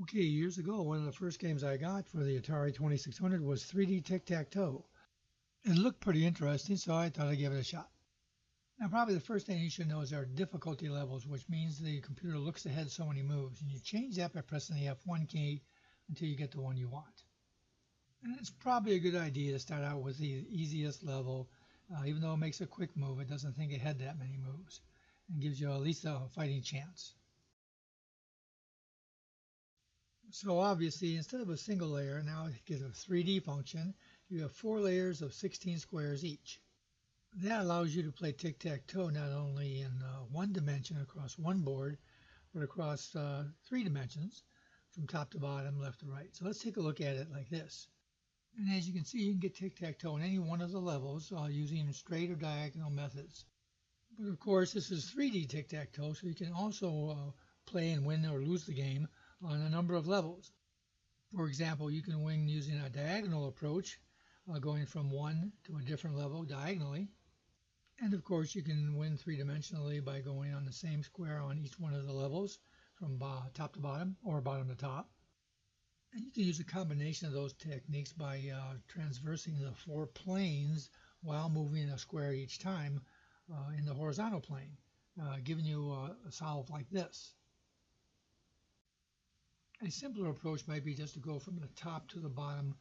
Okay, years ago, one of the first games I got for the Atari 2600 was 3D Tic Tac Toe. It looked pretty interesting, so I thought I'd give it a shot. Now, probably the first thing you should know is there are difficulty levels, which means the computer looks ahead so many moves, and you change that by pressing the F1 key until you get the one you want. And it's probably a good idea to start out with the easiest level. Even though it makes a quick move, it doesn't think ahead that many moves, and gives you at least a fighting chance. So obviously, instead of a single layer, now it gives a 3D function. You have 4 layers of 16 squares each. That allows you to play tic-tac-toe not only in one dimension across one board, but across 3 dimensions, from top to bottom, left to right. So let's take a look at it like this. And as you can see, you can get tic-tac-toe in any one of the levels using straight or diagonal methods. But of course, this is 3D tic-tac-toe, so you can also play and win or lose the game on a number of levels. For example, you can win using a diagonal approach, going from one to a different level diagonally. And of course, you can win three-dimensionally by going on the same square on each one of the levels from top to bottom or bottom to top. And you can use a combination of those techniques by transversing the 4 planes while moving a square each time in the horizontal plane, giving you a solve like this. A simpler approach might be just to go from the top to the bottom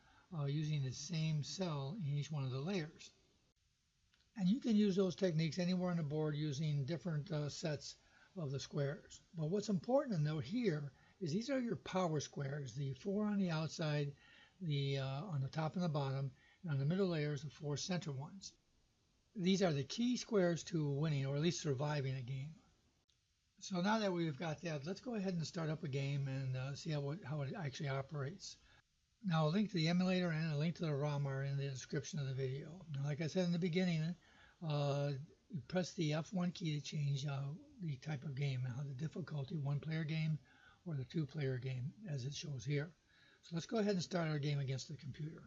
using the same cell in each one of the layers. And you can use those techniques anywhere on the board using different sets of the squares. But what's important to note here is these are your power squares, the 4 on the outside, on the top and the bottom, and on the middle layers, the 4 center ones. These are the key squares to winning, or at least surviving a game. So now that we've got that, let's go ahead and start up a game and see how it actually operates. Now, a link to the emulator and a link to the ROM are in the description of the video. Now, like I said in the beginning, you press the F1 key to change the type of game, the difficulty, 1-player game or the 2-player game, as it shows here. So let's go ahead and start our game against the computer.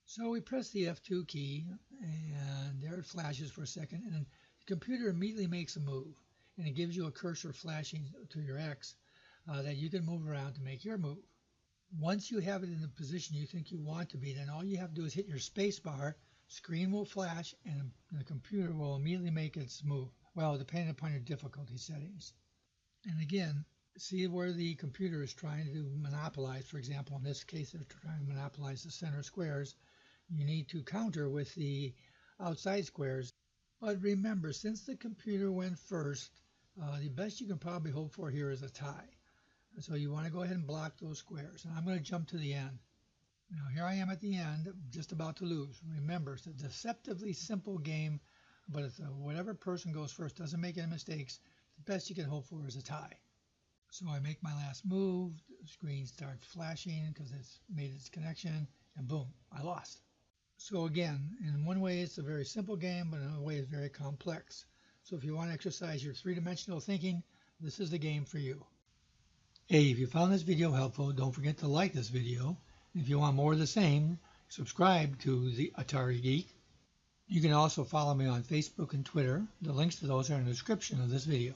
So we press the F2 key, and there it flashes for a second, and the computer immediately makes a move, and it gives you a cursor flashing to your X that you can move around to make your move. Once you have it in the position you think you want to be, then all you have to do is hit your space bar, screen will flash, and the computer will immediately make its move. Well, depending upon your difficulty settings. And again, see where the computer is trying to monopolize. For example, in this case, they're trying to monopolize the center squares. You need to counter with the outside squares. But remember, since the computer went first, the best you can probably hope for here is a tie. So you want to go ahead and block those squares. And I'm going to jump to the end. Now here I am at the end, just about to lose. Remember, it's a deceptively simple game, but if whatever person goes first doesn't make any mistakes, the best you can hope for is a tie. So I make my last move, the screen starts flashing because it's made its connection, and boom, I lost. So again, in one way it's a very simple game, but in another way it's very complex. So if you want to exercise your three-dimensional thinking, this is the game for you. Hey, if you found this video helpful, don't forget to like this video. If you want more of the same, subscribe to the Atari Geek. You can also follow me on Facebook and Twitter. The links to those are in the description of this video.